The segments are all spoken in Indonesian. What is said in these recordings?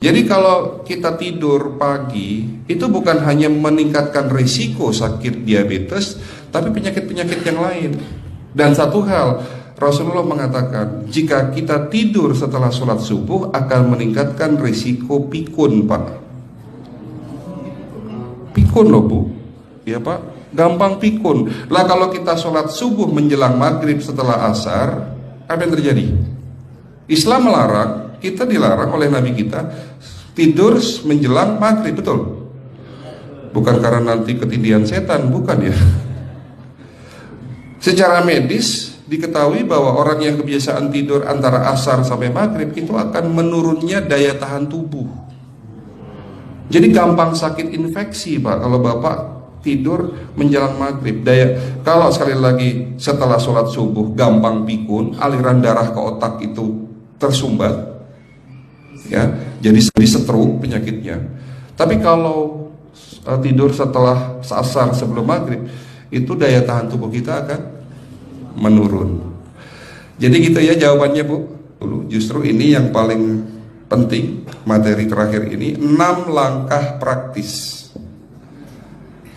Jadi kalau kita tidur pagi, itu bukan hanya meningkatkan risiko sakit diabetes, tapi penyakit-penyakit yang lain. Dan satu hal, Rasulullah mengatakan, jika kita tidur setelah sholat subuh akan meningkatkan risiko pikun, Pak. Pikun loh, Bu. Ya, Pak. Gampang pikun. Lah kalau kita sholat subuh menjelang maghrib setelah asar, apa yang terjadi? Islam melarang, kita dilarang oleh Nabi kita tidur menjelang maghrib, betul? Bukan karena nanti ketindihan setan, bukan ya. Secara medis diketahui bahwa orang yang kebiasaan tidur antara asar sampai maghrib itu akan menurunnya daya tahan tubuh. Jadi gampang sakit infeksi, Pak, kalau Bapak tidur menjelang maghrib. Kalau sekali lagi setelah sholat subuh gampang pikun, aliran darah ke otak itu tersumbat, ya, jadi stroke penyakitnya. Tapi kalau tidur setelah asar sebelum maghrib, itu daya tahan tubuh kita akan menurun. Jadi gitu ya jawabannya, Bu. Justru ini yang paling penting, materi terakhir ini 6 langkah praktis.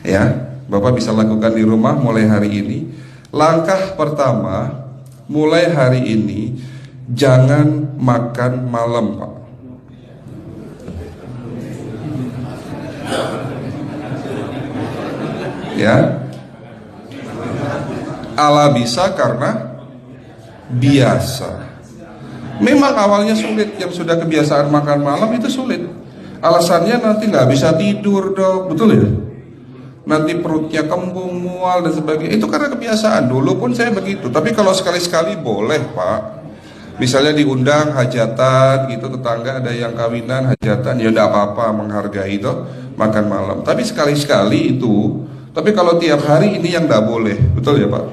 Ya, Bapak bisa lakukan di rumah mulai hari ini. Langkah pertama, mulai hari ini jangan makan malam, Pak. Ya, ala bisa karena biasa. Memang awalnya sulit, yang sudah kebiasaan makan malam itu sulit. Alasannya nanti nggak bisa tidur, Dok, betul ya? Nanti perutnya kembung, mual dan sebagainya. Itu karena kebiasaan. Dulu pun saya begitu. Tapi kalau sekali-sekali boleh, Pak. Misalnya diundang hajatan gitu, tetangga ada yang kawinan, hajatan, ya enggak apa-apa, menghargai itu makan malam. Tapi sekali-sekali itu. Tapi kalau tiap hari ini yang enggak boleh. Betul ya, Pak?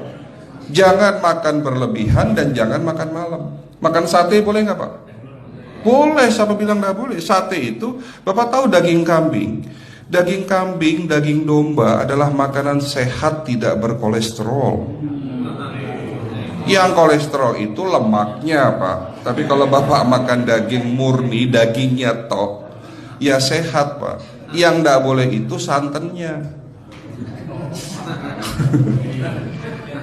Jangan makan berlebihan dan jangan makan malam. Makan sate boleh nggak, Pak? Boleh, siapa bilang nggak boleh? Sate itu, Bapak tahu daging kambing. Daging kambing, daging domba adalah makanan sehat, tidak berkolesterol. Yang kolesterol itu lemaknya, Pak. Tapi kalau Bapak makan daging murni, dagingnya tok, ya sehat, Pak. Yang nggak boleh itu santannya.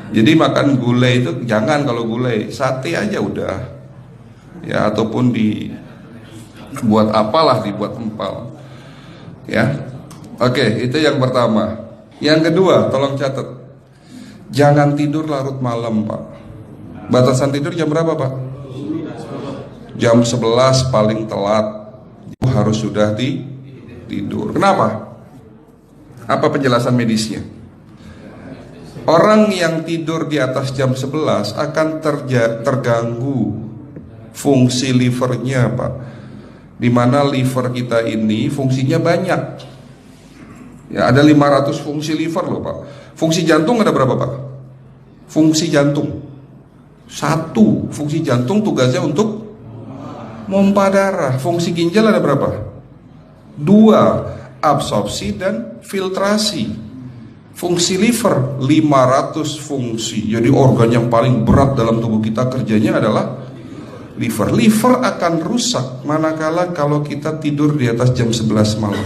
Jadi makan gulai itu jangan, kalau gulai sate aja udah. Ya, ataupun dibuat apalah, dibuat empal. Ya. Oke, itu yang pertama. Yang kedua, tolong catat. Jangan tidur larut malam, Pak. Batasan tidur jam berapa, Pak? Jam 11 paling telat. Harus sudah tidur. Kenapa? Apa penjelasan medisnya? Orang yang tidur di atas jam 11 akan terganggu fungsi livernya, Pak. Dimana liver kita ini fungsinya banyak. Ya, ada 500 fungsi liver loh, Pak. Fungsi jantung ada berapa, Pak? Fungsi jantung 1. Fungsi jantung tugasnya untuk mompa darah. Fungsi ginjal ada berapa? 2. Absorpsi dan filtrasi. Fungsi liver 500 fungsi. Jadi organ yang paling berat dalam tubuh kita kerjanya adalah liver. Liver akan rusak manakala kalau kita tidur di atas jam 11 malam.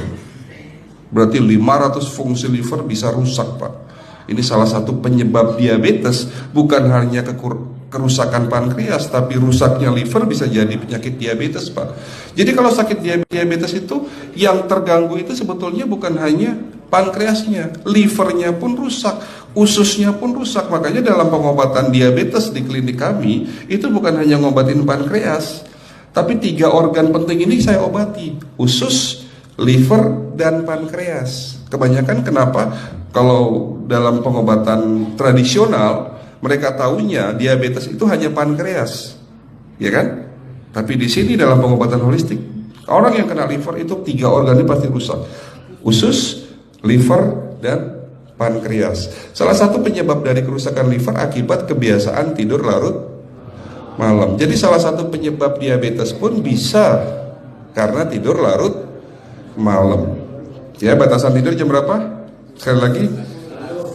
Berarti 500 fungsi liver bisa rusak, Pak. Ini salah satu penyebab diabetes. Bukan hanya kerusakan pankreas, tapi rusaknya liver bisa jadi penyakit diabetes, Pak. Jadi kalau sakit diabetes itu yang terganggu itu sebetulnya bukan hanya pankreasnya, livernya pun rusak, ususnya pun rusak. Makanya dalam pengobatan diabetes di klinik kami itu bukan hanya ngobatin pankreas, tapi 3 organ penting ini saya obati: usus, liver, dan pankreas. Kebanyakan kenapa? Kalau dalam pengobatan tradisional mereka tahunya diabetes itu hanya pankreas, ya kan? Tapi di sini dalam pengobatan holistik, orang yang kena liver itu 3 organ ini pasti rusak: usus, liver, dan pankreas. Salah satu penyebab dari kerusakan liver akibat kebiasaan tidur larut malam. Jadi salah satu penyebab diabetes pun bisa karena tidur larut malam. Ya, batasan tidur jam berapa? Sekali lagi,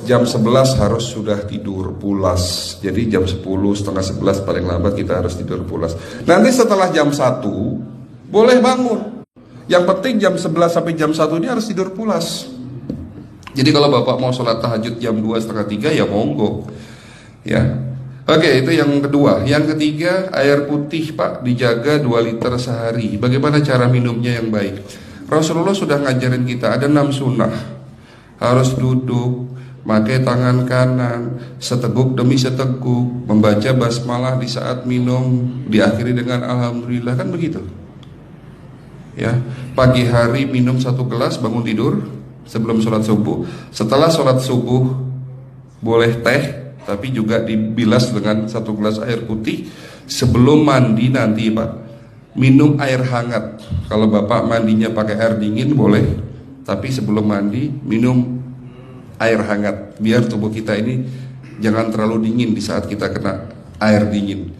jam 11 harus sudah tidur pulas. Jadi jam 10, setengah 11 paling lambat kita harus tidur pulas. Nanti setelah jam 1 boleh bangun. Yang penting jam 11 sampai jam 1 ini harus tidur pulas. Jadi kalau Bapak mau sholat tahajud jam 2, setengah 3 ya monggo. Ya. Oke, itu yang kedua. Yang ketiga, air putih Pak dijaga 2 liter sehari. Bagaimana cara minumnya yang baik? Rasulullah sudah ngajarin kita ada 6 sunnah. Harus duduk, pakai tangan kanan, seteguk demi seteguk, membaca basmalah di saat minum, diakhiri dengan alhamdulillah, kan begitu. Ya, pagi hari minum 1 gelas bangun tidur sebelum sholat subuh. Setelah sholat subuh boleh teh, tapi juga dibilas dengan 1 gelas air putih. Sebelum mandi nanti Pak, minum air hangat. Kalau Bapak mandinya pakai air dingin boleh, tapi sebelum mandi minum air hangat, biar tubuh kita ini jangan terlalu dingin di saat kita kena air dingin.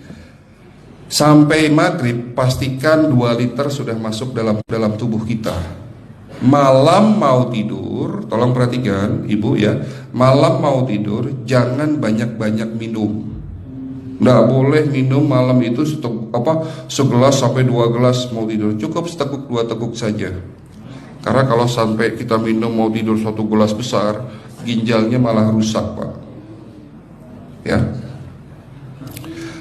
Sampai maghrib pastikan 2 liter sudah masuk dalam tubuh kita. Malam mau tidur, tolong perhatikan Ibu ya, malam mau tidur jangan banyak-banyak minum. Nggak boleh minum malam itu segelas sampai 2 gelas mau tidur. Cukup seteguk 2 teguk saja. Karena kalau sampai kita minum mau tidur 1 gelas besar, ginjalnya malah rusak Pak. Ya.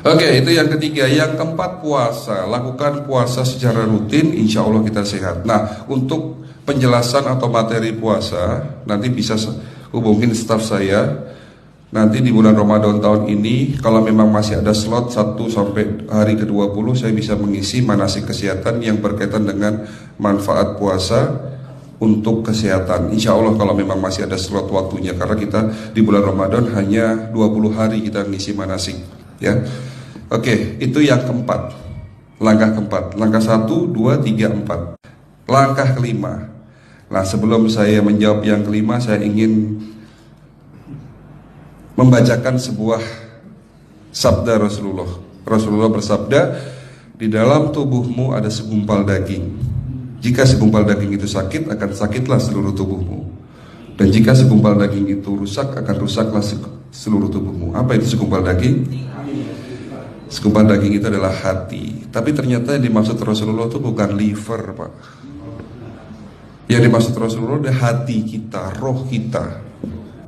Oke, itu yang ketiga. Yang keempat, puasa. Lakukan puasa secara rutin, insya Allah kita sehat. Nah, untuk penjelasan atau materi puasa, nanti bisa hubungin staf saya. Nanti di bulan Ramadan tahun ini, kalau memang masih ada slot 1 sampai hari ke-20, saya bisa mengisi manasik kesehatan yang berkaitan dengan manfaat puasa untuk kesehatan. Insya Allah kalau memang masih ada slot waktunya, karena kita di bulan Ramadan hanya 20 hari kita mengisi manasik. Ya. Oke, itu yang keempat. Langkah keempat. Langkah 1, 2, 3, 4. Langkah kelima. Nah, sebelum saya menjawab yang kelima, saya ingin membacakan sebuah sabda Rasulullah. Rasulullah bersabda, di dalam tubuhmu ada segumpal daging. Jika segumpal daging itu sakit, akan sakitlah seluruh tubuhmu. Dan jika segumpal daging itu rusak, akan rusaklah seluruh tubuhmu. Apa itu segumpal daging? Segumpal daging itu adalah hati. Tapi ternyata yang dimaksud Rasulullah itu bukan liver Pak. Yang dimaksud Rasulullah adalah hati kita, roh kita,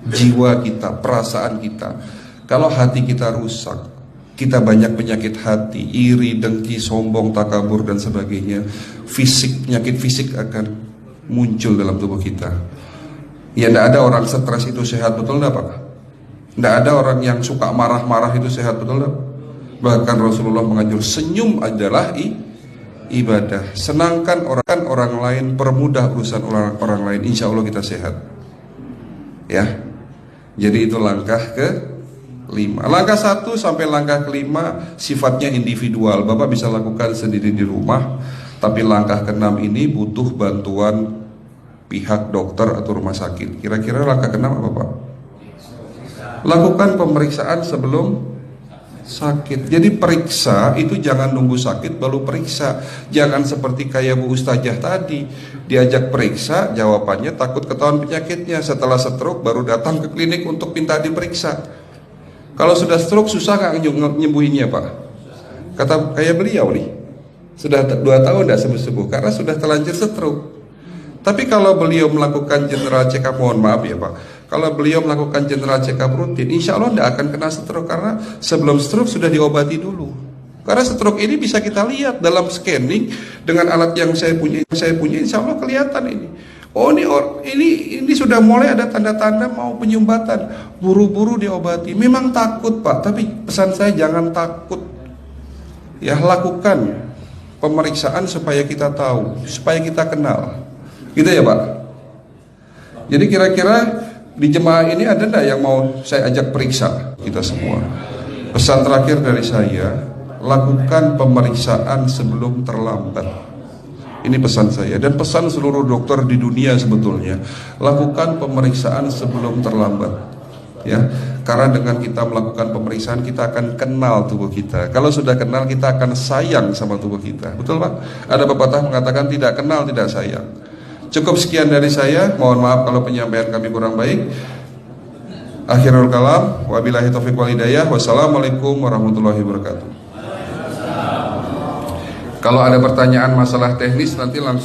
jiwa kita, perasaan kita. Kalau hati kita rusak, kita banyak penyakit hati, iri, dengki, sombong, takabur dan sebagainya. Penyakit fisik akan muncul dalam tubuh kita. Ya, tidak ada orang stres itu sehat, betul enggak Pak? Tidak ada orang yang suka marah-marah itu sehat, betul enggak? Bahkan Rasulullah menganjur senyum adalah ibadah. Senangkan orang lain, permudah urusan orang lain, insya Allah kita sehat. Ya. Jadi itu langkah ke-5. Langkah 1 sampai langkah ke-5 sifatnya individual. Bapak bisa lakukan sendiri di rumah. Tapi langkah ke-6 ini butuh bantuan pihak dokter atau rumah sakit. Kira-kira langkah ke-6 apa Pak? Lakukan pemeriksaan sebelum sakit. Jadi periksa itu jangan nunggu sakit baru periksa. Jangan seperti kayak Bu Ustazah tadi, diajak periksa, jawabannya takut ketahuan penyakitnya. Setelah stroke baru datang ke klinik untuk minta diperiksa. Kalau sudah stroke susah nggak nyembuhinnya Pak? Kata kayak beliau nih, sudah 2 tahun tidak sembuh-sembuh karena sudah terlanjur stroke. Tapi kalau beliau melakukan general check up, mohon maaf ya Pak, kalau beliau melakukan general check up rutin, insya Allah tidak akan kena stroke, karena sebelum stroke sudah diobati dulu. Karena stroke ini bisa kita lihat dalam scanning dengan alat yang saya punya, insya Allah kelihatan ini. Oh ini sudah mulai ada tanda-tanda mau penyumbatan, buru-buru diobati. Memang takut Pak, tapi pesan saya jangan takut. Ya, lakukan pemeriksaan supaya kita tahu, supaya kita kenal. Gitu ya Pak. Jadi kira-kira di jemaah ini ada enggak yang mau saya ajak periksa kita semua? Pesan terakhir dari saya, lakukan pemeriksaan sebelum terlambat. Ini pesan saya dan pesan seluruh dokter di dunia sebetulnya. Lakukan pemeriksaan sebelum terlambat. Ya, karena dengan kita melakukan pemeriksaan kita akan kenal tubuh kita. Kalau sudah kenal kita akan sayang sama tubuh kita. Betul Pak? Ada pepatah mengatakan tidak kenal tidak sayang. Cukup sekian dari saya. Mohon maaf kalau penyampaian kami kurang baik. Akhirul kalam, wabillahi taufiq wal hidayah. Wassalamualaikum warahmatullahi wabarakatuh. Kalau ada pertanyaan masalah teknis nanti langsung